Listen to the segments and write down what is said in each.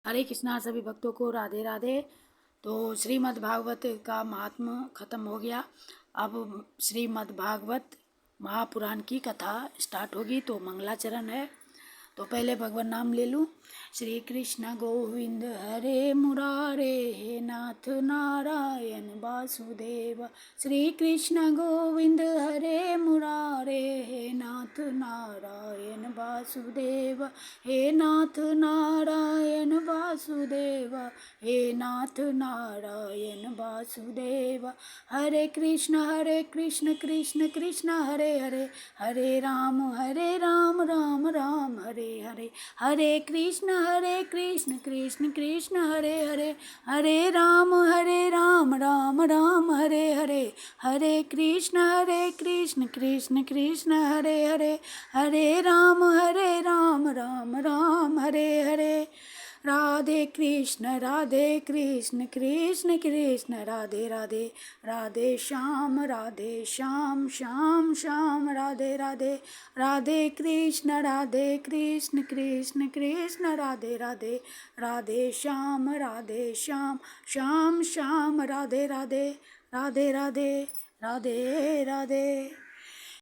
हरे कृष्णा। सभी भक्तों को राधे राधे। तो श्रीमद् भागवत का महात्म्य खत्म हो गया। अब श्रीमद् भागवत महापुराण की कथा स्टार्ट होगी। तो मंगलाचरण है। तो पहले भगवान नाम ले लूँ। श्री कृष्ण गोविंद हरे मुरारे, हे नाथ नारायण वासुदेव। श्री कृष्ण गोविंद हरे मुरारे, हे नाथ नारायण वासुदेव। हे नाथ नारायण वासुदेव, हे नाथ नारायण वासुदेव। हरे कृष्ण कृष्ण कृष्ण हरे हरे, हरे राम राम राम हरे हरे। हरे कृष्ण कृष्ण कृष्ण हरे हरे, हरे राम राम राम हरे हरे। हरे कृष्ण कृष्ण कृष्ण हरे हरे, हरे राम राम राम हरे हरे। राधे कृष्ण कृष्ण कृष्ण राधे राधे। राधे श्याम श्याम श्याम राधे राधे। राधे कृष्ण कृष्ण कृष्ण राधे राधे। राधे श्याम श्याम श्याम राधे राधे। राधे राधे राधे राधे।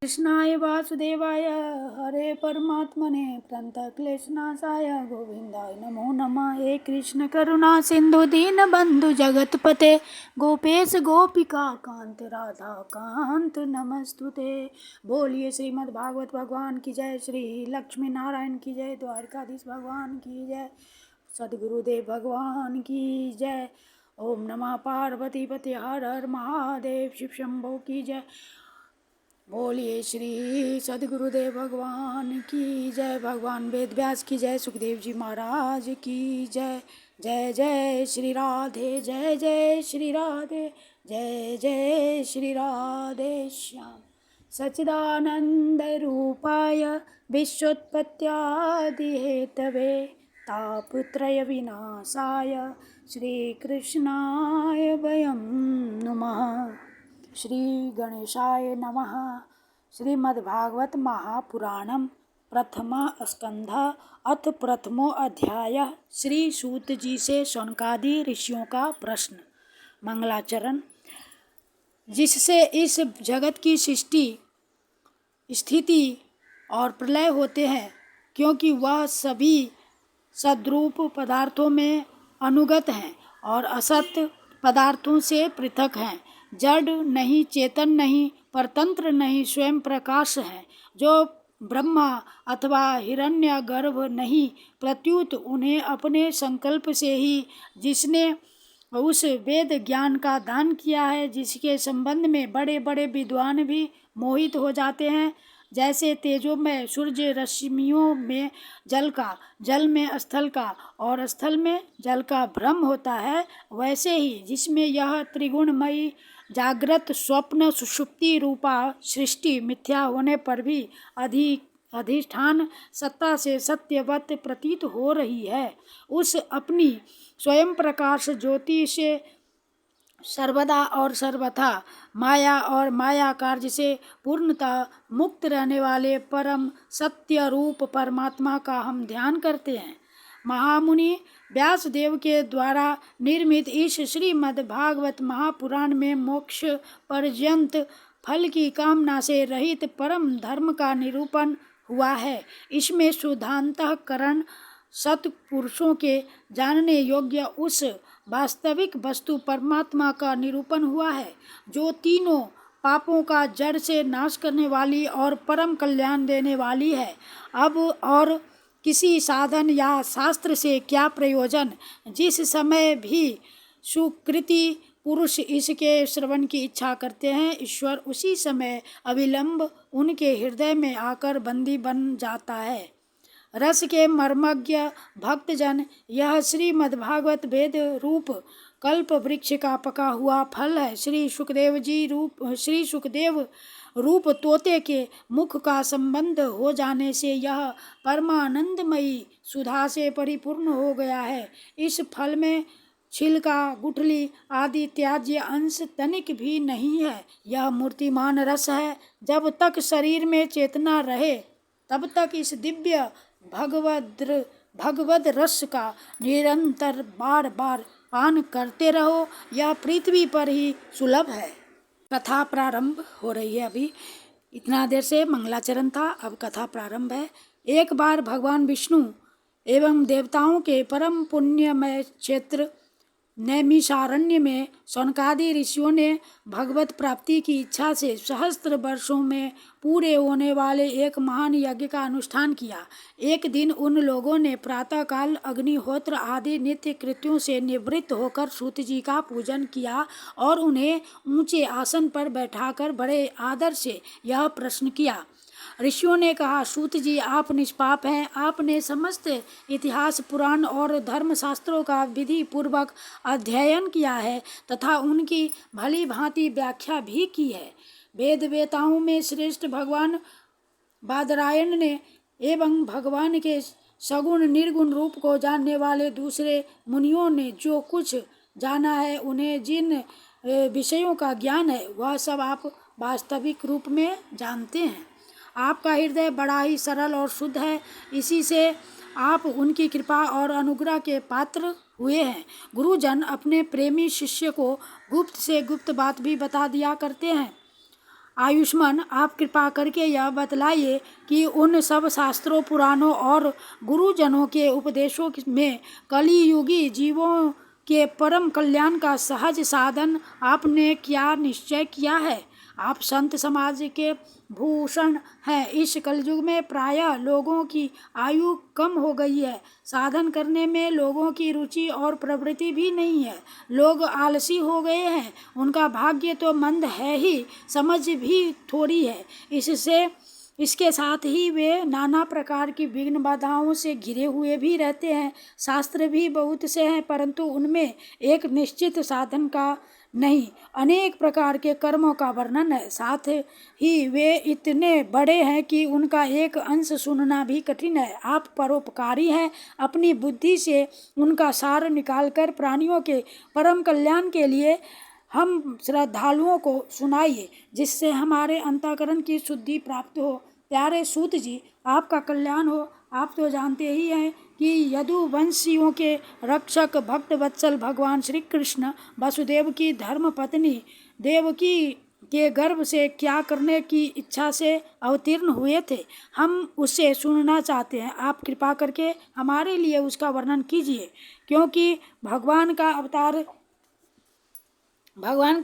कृष्णाय वासुदेवाय हरे परमात्मने प्रणतक्लेशनाशाय गोविंदाय नमो नमः। हे कृष्ण करुणा सिंधु दीन बंधु जगतपते, गोपेश गोपिका कांत राधा कांत नमस्तुते। बोलिए श्रीमद् भागवत भगवान की जय, श्री लक्ष्मी नारायण की जय, द्वारकाधीश भगवान की जय, सदगुरुदेव भगवान की जय। ओम नमः पार्वती पते हर हर महादेव, शिव शंभो की जय। बोलिए श्री सदगुरुदेव भगवान की जय। भगवान वेद व्यास की जय, सुखदेव जी महाराज की जय। जय जय श्री राधे, जय जय श्री राधे, जय जय श्री राधे श्याम। सच्चिदानंद रूपाय विश्वोत्पत्त्यादि हेतवे, तापत्रय विनाशाय श्रीकृष्णाय वयं नमः। श्री गणेशाय नमः। श्रीमद्भागवत महापुराणम प्रथम स्कंध अथ प्रथमो अध्याय। श्री सूत जी से शौनकादि ऋषियों का प्रश्न। मंगलाचरण। जिससे इस जगत की सृष्टि स्थिति और प्रलय होते हैं, क्योंकि वह सभी सद्रूप पदार्थों में अनुगत हैं और असत पदार्थों से पृथक हैं। जड़ नहीं, चेतन नहीं, परतंत्र नहीं, स्वयं प्रकाश है। जो ब्रह्मा अथवा हिरण्यगर्भ नहीं, प्रत्युत उन्हें अपने संकल्प से ही जिसने उस वेद ज्ञान का दान किया है, जिसके संबंध में बड़े बड़े विद्वान भी मोहित हो जाते हैं। जैसे तेजोमय सूर्य रश्मियों में जल का, जल में स्थल का और स्थल में जल का भ्रम होता है, वैसे ही जिसमें यह त्रिगुणमयी जागृत स्वप्न सुषुप्ति रूपा सृष्टि मिथ्या होने पर भी अधिष्ठान सत्ता से सत्यवत प्रतीत हो रही है, उस अपनी स्वयं प्रकाश ज्योति से सर्वदा और सर्वथा माया और माया कार्य से पूर्णतः मुक्त रहने वाले परम सत्य रूप परमात्मा का हम ध्यान करते हैं। महामुनि व्यासदेव के द्वारा निर्मित इस श्रीमद् भागवत महापुराण में मोक्ष पर्यंत फल की कामना से रहित परम धर्म का निरूपण हुआ है। इसमें शुद्धांतःकरण सत्पुरुषों के जानने योग्य उस वास्तविक वस्तु परमात्मा का निरूपण हुआ है, जो तीनों पापों का जड़ से नाश करने वाली और परम कल्याण देने वाली है। अब और किसी साधन या शास्त्र से क्या प्रयोजन? जिस समय भी सुकृति पुरुष इसके श्रवण की इच्छा करते हैं, ईश्वर उसी समय अविलंब उनके हृदय में आकर बंदी बन जाता है। रस के मर्मज्ञ भक्तजन, यह श्रीमद्भागवत वेद रूप कल्प वृक्ष का पका हुआ फल है। श्री सुखदेव रूप तोते के मुख का संबंध हो जाने से यह परमानंदमयी सुधा से परिपूर्ण हो गया है। इस फल में छिलका, गुठली आदि त्याज्य अंश तनिक भी नहीं है। यह मूर्तिमान रस है। जब तक शरीर में चेतना रहे, तब तक इस दिव्य भगवद्र भगवद रस का निरंतर बार बार पान करते रहो। यह पृथ्वी पर ही सुलभ है। कथा प्रारंभ हो रही है। अभी इतना देर से मंगलाचरण था, अब कथा प्रारंभ है। एक बार भगवान विष्णु एवं देवताओं के परम पुण्यमय क्षेत्र नैमिषारण्य में शौनकादि ऋषियों ने भगवत प्राप्ति की इच्छा से सहस्त्र वर्षों में पूरे होने वाले एक महान यज्ञ का अनुष्ठान किया। एक दिन उन लोगों ने प्रातःकाल अग्निहोत्र आदि नित्य कृत्यों से निवृत्त होकर सूत जी का पूजन किया और उन्हें ऊंचे आसन पर बैठाकर बड़े आदर से यह प्रश्न किया। ऋषियों ने कहा, सूत जी, आप निष्पाप हैं। आपने समस्त इतिहास, पुराण और धर्मशास्त्रों का विधि पूर्वक अध्ययन किया है तथा उनकी भली भांति व्याख्या भी की है। वेद वेताओं में श्रेष्ठ भगवान बादरायण ने एवं भगवान के सगुण निर्गुण रूप को जानने वाले दूसरे मुनियों ने जो कुछ जाना है, उन्हें जिन विषयों का ज्ञान है, वह सब आप वास्तविक रूप में जानते हैं। आपका हृदय बड़ा ही सरल और शुद्ध है, इसी से आप उनकी कृपा और अनुग्रह के पात्र हुए हैं। गुरुजन अपने प्रेमी शिष्य को गुप्त से गुप्त बात भी बता दिया करते हैं। आयुष्मान, आप कृपा करके यह बतलाइए कि उन सब शास्त्रों, पुराणों और गुरुजनों के उपदेशों में कलियुगी जीवों के परम कल्याण का सहज साधन आपने क्या निश्चय किया है। आप संत समाज के भूषण हैं। इस कलयुग में प्रायः लोगों की आयु कम हो गई है। साधन करने में लोगों की रुचि और प्रवृत्ति भी नहीं है। लोग आलसी हो गए हैं। उनका भाग्य तो मंद है ही, समझ भी थोड़ी है। इसके साथ ही वे नाना प्रकार की विघ्न बाधाओं से घिरे हुए भी रहते हैं। शास्त्र भी बहुत से हैं, परंतु उनमें एक निश्चित साधन का नहीं, अनेक प्रकार के कर्मों का वर्णन है। साथ ही वे इतने बड़े हैं कि उनका एक अंश सुनना भी कठिन है। आप परोपकारी हैं। अपनी बुद्धि से उनका सार निकालकर प्राणियों के परम कल्याण के लिए हम श्रद्धालुओं को सुनाइए, जिससे हमारे अंतःकरण की शुद्धि प्राप्त हो। प्यारे सूत जी, आपका कल्याण हो। आप तो जानते ही हैं कि यदुवंशियों के रक्षक भक्त वत्सल भगवान श्री कृष्ण वसुदेव की धर्म पत्नी देवकी के गर्भ से क्या करने की इच्छा से अवतीर्ण हुए थे। हम उसे सुनना चाहते हैं। आप कृपा करके हमारे लिए उसका वर्णन कीजिए, क्योंकि भगवान का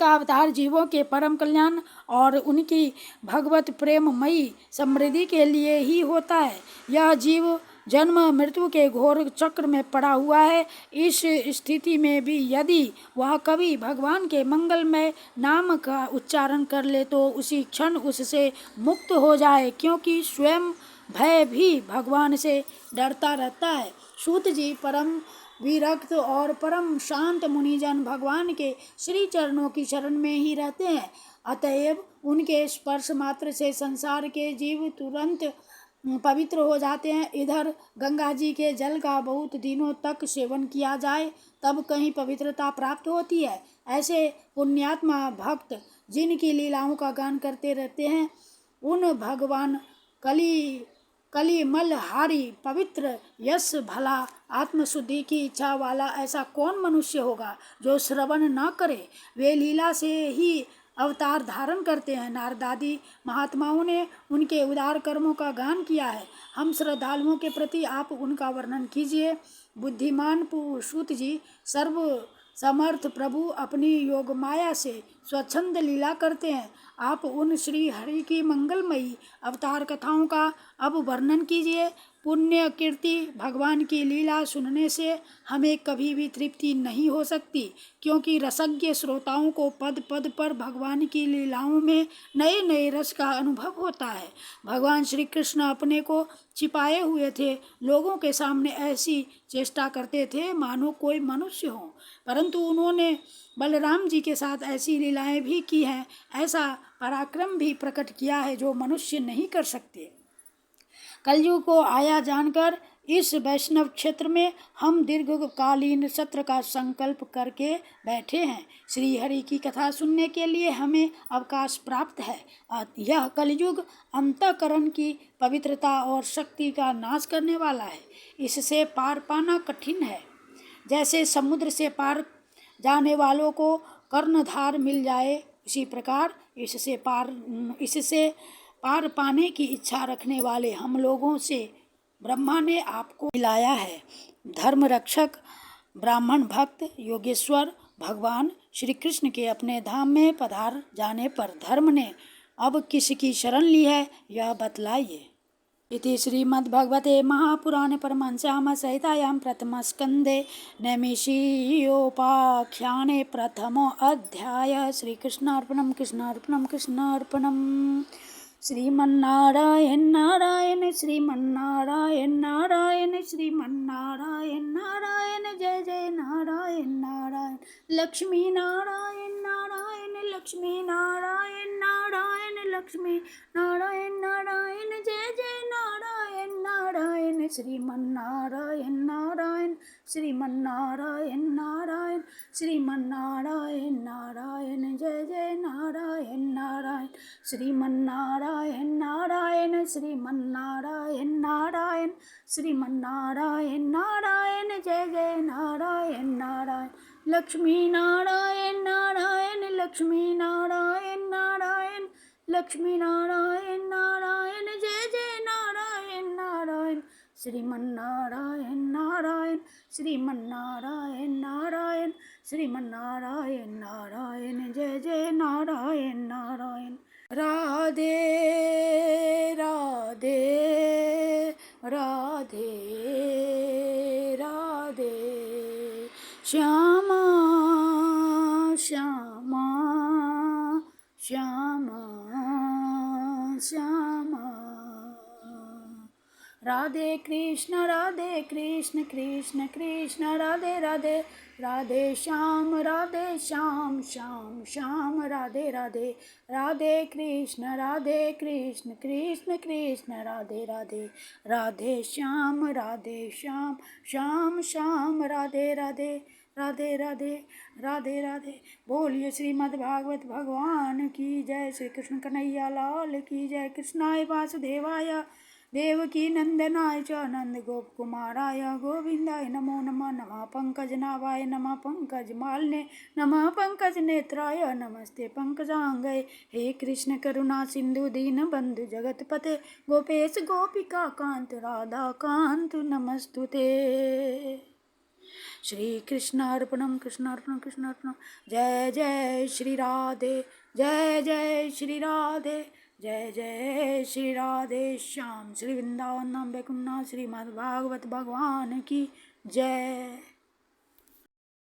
अवतार जीवों के परम कल्याण और उनकी भगवत प्रेममयी समृद्धि के लिए ही होता है। यह जीव जन्म मृत्यु के घोर चक्र में पड़ा हुआ है। इस स्थिति में भी यदि वह कभी भगवान के मंगलमय नाम का उच्चारण कर ले तो उसी क्षण उससे मुक्त हो जाए, क्योंकि स्वयं भय भी भगवान से डरता रहता है। सूत जी परम विरक्त और परम शांत मुनिजन भगवान के श्री चरणों की शरण में ही रहते हैं। अतएव उनके स्पर्श मात्र से संसार के जीव तुरंत पवित्र हो जाते हैं। इधर गंगा जी के जल का बहुत दिनों तक सेवन किया जाए तब कहीं पवित्रता प्राप्त होती है। ऐसे पुण्यात्मा भक्त जिनकी लीलाओं का गान करते रहते हैं, उन भगवान कलिमलहारी पवित्र यश भला आत्मशुद्धि की इच्छा वाला ऐसा कौन मनुष्य होगा जो श्रवण न करे। वे लीला से ही अवतार धारण करते हैं। नारदादि महात्माओं ने उनके उदार कर्मों का गान किया है। हम श्रद्धालुओं के प्रति आप उनका वर्णन कीजिए। बुद्धिमान सूत जी, सर्व समर्थ प्रभु अपनी योग माया से स्वच्छंद लीला करते हैं। आप उन श्री हरि की मंगलमयी अवतार कथाओं का अब वर्णन कीजिए। पुण्य कीर्ति भगवान की लीला सुनने से हमें कभी भी तृप्ति नहीं हो सकती, क्योंकि रसज्ञ श्रोताओं को पद पद पर भगवान की लीलाओं में नए नए रस का अनुभव होता है। भगवान श्री कृष्ण अपने को छिपाए हुए थे। लोगों के सामने ऐसी चेष्टा करते थे मानो कोई मनुष्य हो, परंतु उन्होंने बलराम जी के साथ ऐसी लीलाएं भी की हैं। ऐसा पराक्रम भी प्रकट किया है जो मनुष्य नहीं कर सकते। कलयुग को आया जानकर इस वैष्णव क्षेत्र में हम दीर्घकालीन सत्र का संकल्प करके बैठे हैं। श्री हरि की कथा सुनने के लिए हमें अवकाश प्राप्त है। यह कलयुग अंतःकरण की पवित्रता और शक्ति का नाश करने वाला है। इससे पार पाना कठिन है। जैसे समुद्र से पार जाने वालों को कर्णधार मिल जाए, इसी प्रकार इससे पार पाने की इच्छा रखने वाले हम लोगों से ब्रह्मा ने आपको मिलाया है। धर्म रक्षक ब्राह्मण भक्त योगेश्वर भगवान श्री कृष्ण के अपने धाम में पधार जाने पर धर्म ने अब किसकी शरण ली है, यह बतलाइए। इति श्रीमद्भगवते महापुराणे परमहंस्याम संहितायां प्रथमस्कन्धे नैमिषीयोपाख्याने प्रथमो अध्याय। श्रीकृष्णार्पणं कृष्णार्पणं कृष्णार्पणम्। श्रीमन्नारायण नारायण श्रीमन्नारायण नारायण श्रीमन्नारायण नारायण जय जय नारायण नारायण लक्ष्मी नारायण नारायण लक्ष्मी नारायण नारायण लक्ष्मी नारायण नारायण जय जय नारायण नारायण श्रीमन्नारायण नारायण श्रीमन्नारायण नारायण श्रीमन्नारायण नारायण जय जय नारायण नारायण श्रीमन्नारायण नारायण श्रीमन्नारायण नारायण श्रीमन्नारायण नारायण जय जय नारायण नारायण लक्ष्मी नारायण नारायण लक्ष्मी नारायण नारायण लक्ष्मी नारायण नारायण जय जय नारायण नारायण श्रीमन्नारायण नारायण श्रीमन्नारायण नारायण श्रीमन्नारायण नारायण जय जय नारायण नारायण। राधे राधे राधे राधे श्यामा श्यामा श्यामा श्यामा। राधे कृष्ण कृष्ण कृष्ण राधे राधे राधे श्याम श्याम श्याम राधे राधे राधे कृष्ण कृष्ण कृष्ण राधे राधे राधे श्याम श्याम श्याम राधे राधे राधे राधे राधे राधे। बोलिए श्रीमद् भागवत भगवान की जय। श्री कृष्ण कन्हैया लाल की जय। कृष्णाय वासुदेवाय देवकी नंदनाय च नंद गोप कुमाराय गोविंदाय नमो नमः। नमः पंकजनाभाय नमः पंकजमालिने नमः पंकज नेत्राय नमस्ते पंकजांगय। हे कृष्ण करुणा सिंधु दीन बंधु जगतपते गोपेश गोपिका कांत राधा कांत नमस्तुते। श्री कृष्णार्पणम कृष्णार्पणम कृष्णार्पणम। जय जय श्री राधे जय जय श्री राधे जय जय श्री राधे श्याम। श्री वृंदावन नाम वैकुंठ श्रीमद् भागवत भगवान की जय।